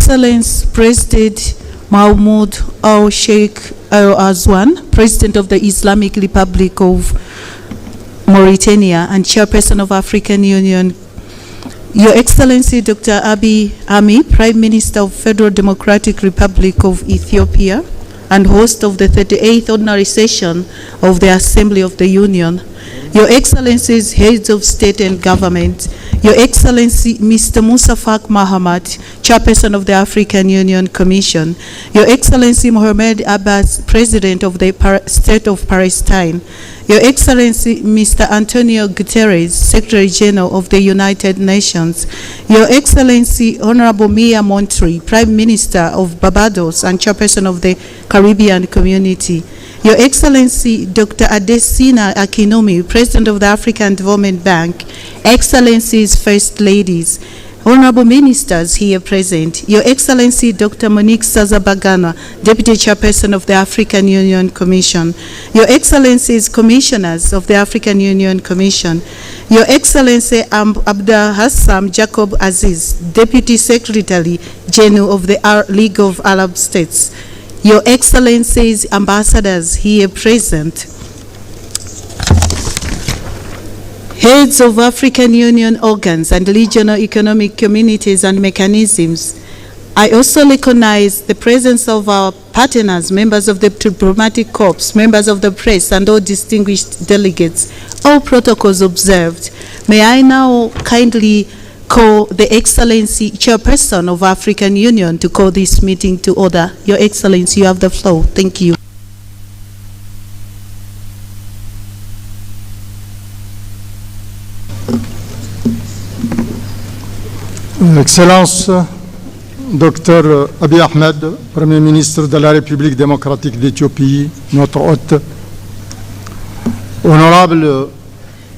Excellency President Mahmoud al-Sheikh al-Azwan, President of the Islamic Republic of Mauritania and Chairperson of African Union, Your Excellency Dr. Abiy Ahmed, Prime Minister of Federal Democratic Republic of Ethiopia and host of the 38th Ordinary Session of the Assembly of the Union, Your Excellencies, Heads of State and Government, Your Excellency Mr. Musa Faki Mahamat, Chairperson of the African Union Commission, Your Excellency Mohamed Abbas, President of the State of Palestine, Your Excellency Mr. Antonio Guterres, Secretary General of the United Nations, Your Excellency Honorable Mia Montri, Prime Minister of Barbados and Chairperson of the Caribbean Community, Your Excellency Dr. Adesina Akinomi, President of the African Development Bank, Excellencies, First Ladies, Honorable Ministers here present, Your Excellency Dr. Monique Sazabagana, Deputy Chairperson of the African Union Commission, Your Excellencies Commissioners of the African Union Commission, Your Excellency Abdul Hassam Jacob Aziz, Deputy Secretary General of the League of Arab States, Your Excellencies Ambassadors here present, Heads of African Union organs and regional economic communities and mechanisms. I also recognize the presence of our partners, members of the diplomatic corps, members of the press, and all distinguished delegates. All protocols observed. May I now kindly call the Excellency Chairperson of African Union to call this meeting to order. Your Excellency, you have the floor. Thank you. Excellence, Dr. Abiy Ahmed, Premier ministre de la République démocratique d'Éthiopie, notre hôte, honorable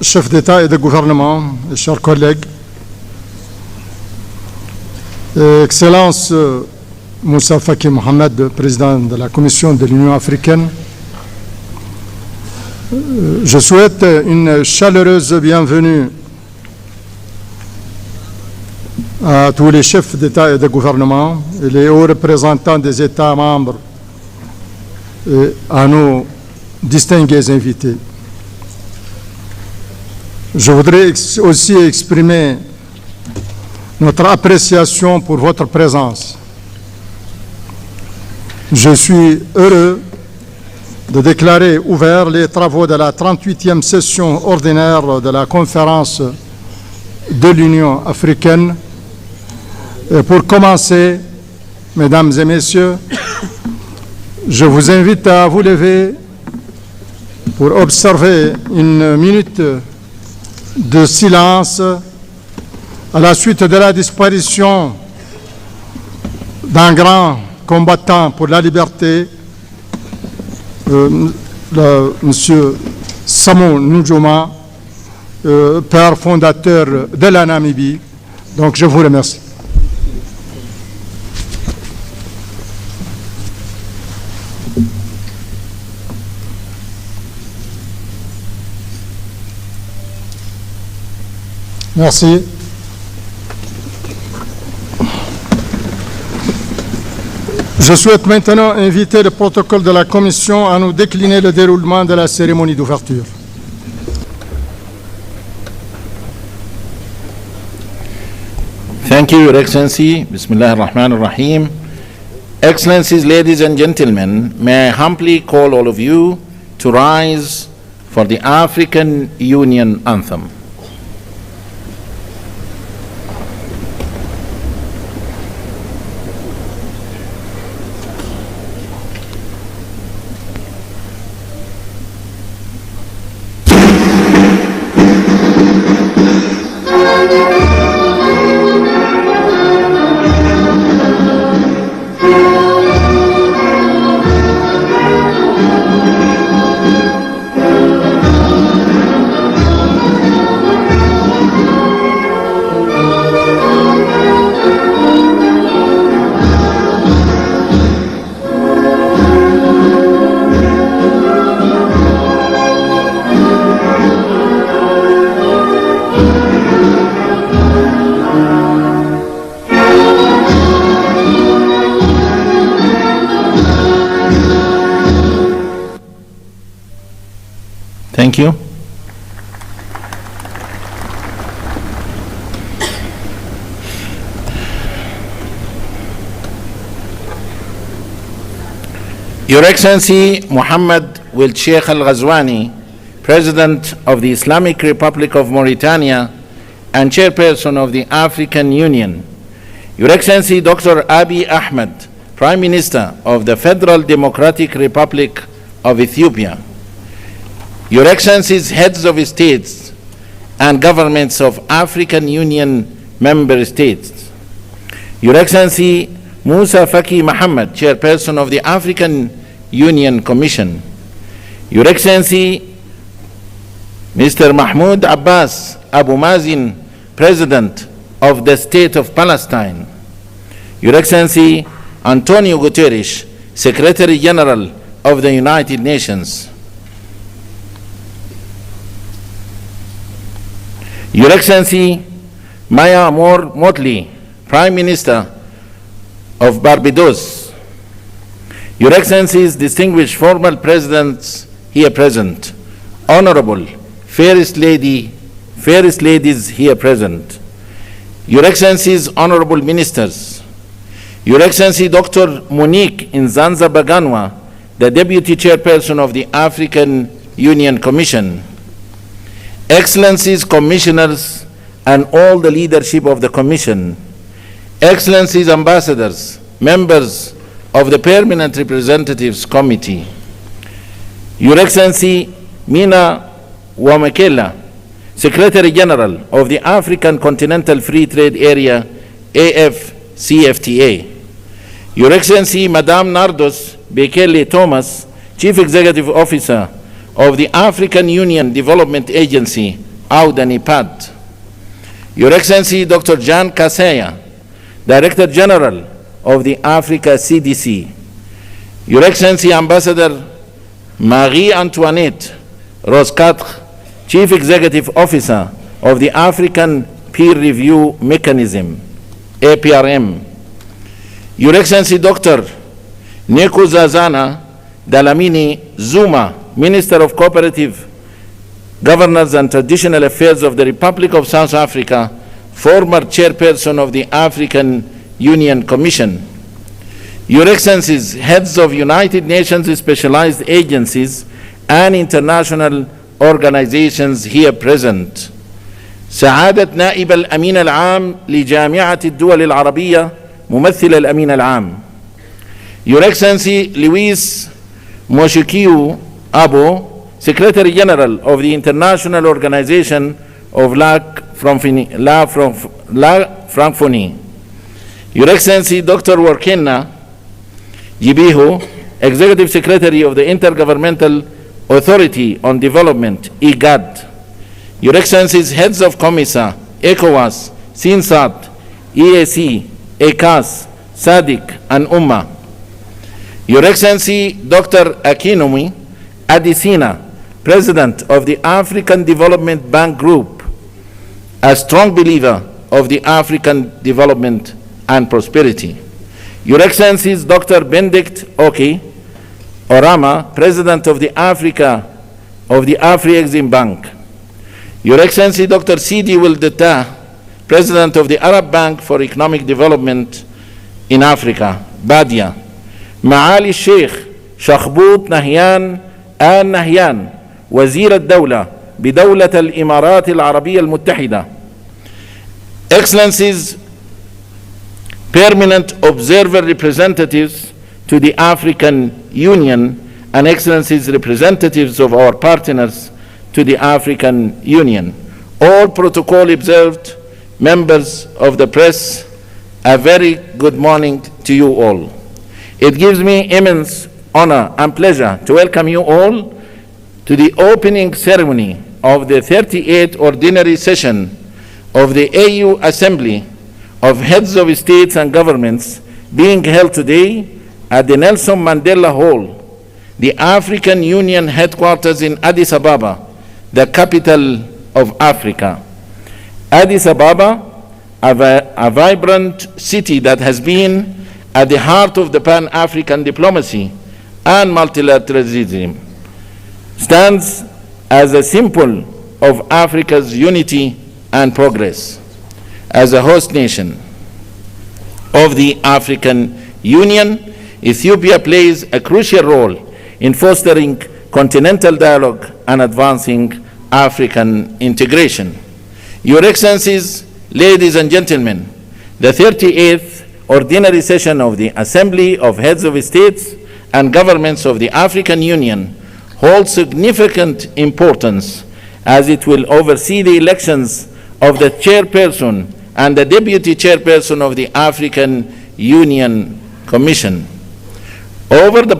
chef d'État et de gouvernement, chers collègues, Excellence Moussa Faki Mohamed, président de la Commission de l'Union africaine, je souhaite une chaleureuse bienvenue à tous les chefs d'État et de gouvernement et les hauts représentants des États membres et à nos distingués invités. Je voudrais aussi exprimer notre appréciation pour votre présence. Je suis heureux de déclarer ouverts les travaux de la 38e session ordinaire de la conférence de l'Union africaine. Et pour commencer, mesdames et messieurs, je vous invite à vous lever pour observer une minute de silence à la suite de la disparition d'un grand combattant pour la liberté, Monsieur Samu Nujoma, père fondateur de la Namibie. Donc je vous remercie. Merci. Je souhaite maintenant inviter le protocole de la Commission à nous décliner le déroulement de la cérémonie d'ouverture. Thank you, Your Excellency. Bismillah ar-Rahman ar-Rahim. Excellencies, ladies and gentlemen, may I humbly call all of you to rise for the African Union anthem. Thank you. Your Excellency Muhammad Wil Sheikh Al Ghazwani, President of the Islamic Republic of Mauritania and Chairperson of the African Union, Your Excellency Dr. Abiy Ahmed, Prime Minister of the Federal Democratic Republic of Ethiopia, Your Excellencies Heads of States and Governments of African Union Member States, Your Excellency Musa Faki Mohammed, Chairperson of the African Union Commission, Your Excellency Mr. Mahmoud Abbas Abu Mazin, President of the State of Palestine, Your Excellency Antonio Guterres, Secretary General of the United Nations, Your Excellency Maya Motley, Prime Minister of Barbados, Your Excellencies, distinguished former presidents here present, Honorable fairest ladies here present, Your Excellencies, Honorable Ministers, Your Excellency Dr. Monique Nzanza Baganwa, the Deputy Chairperson of the African Union Commission, Excellencies, Commissioners, and all the leadership of the Commission, Excellencies, Ambassadors, members of the Permanent Representatives Committee, Your Excellency Mina Wamakela, Secretary General of the African Continental Free Trade Area, AFCFTA, Your Excellency Madame Nardos Bekele Thomas, Chief Executive Officer of the African Union Development Agency, AUDA-NIPAD, Your Excellency Dr. Jan Kaseya, Director General of the Africa CDC, Your Excellency Ambassador Marie-Antoinette Roscatre, Chief Executive Officer of the African Peer Review Mechanism, APRM, Your Excellency Dr. Nkosazana Dlamini Zuma, Minister of Cooperative Governance and Traditional Affairs of the Republic of South Africa, former Chairperson of the African Union Commission, Your Excellencies, Heads of United Nations Specialized Agencies and International Organizations here present, سعادة نائب الأمين العام لجامعة الدول العربية ممثل الأمين العام، Your Excellency Luis Moshikiu Abo, Secretary General of the International Organization of La Francophonie, Your Excellency Dr. Workena Jibiho, Executive Secretary of the Intergovernmental Authority on Development, IGAD, Your Excellencies, Heads of COMISA, ECOWAS, SINSAT, EAC, ECAS, SADC, and UMMA, Your Excellency Dr. Akinwumi Adesina, President of the African Development Bank Group, a strong believer of the African development and prosperity, Your Excellencies Dr. Benedict Oki Orama, President of the Afri-Exim Bank, Your Excellency Dr. Sidi Wildeta, President of the Arab Bank for Economic Development in Africa, BADIA, معالي الشيخ شخبوط نهيان آل نهيان، وزير الدولة بدولة الإمارات العربية المتحدة، Excellencies, Permanent Observer Representatives to the African Union, and Excellencies, representatives of our partners to the African Union, all protocol observed, members of the press, a very good morning to you all. It gives me immense honor and pleasure to welcome you all to the opening ceremony of the 38th Ordinary Session of the AU Assembly of Heads of States and Governments, being held today at the Nelson Mandela Hall, the African Union headquarters in Addis Ababa, the capital of Africa. Addis Ababa, a vibrant city that has been at the heart of the Pan-African diplomacy and multilateralism, stands as a symbol of Africa's unity and progress. As a host nation of the African Union, Ethiopia plays a crucial role in fostering continental dialogue and advancing African integration. Your Excellencies, ladies and gentlemen, the 38th Ordinary Session of the Assembly of Heads of States and Governments of the African Union holds significant importance as it will oversee the elections of the chairperson and the deputy chairperson of the African Union Commission. Over the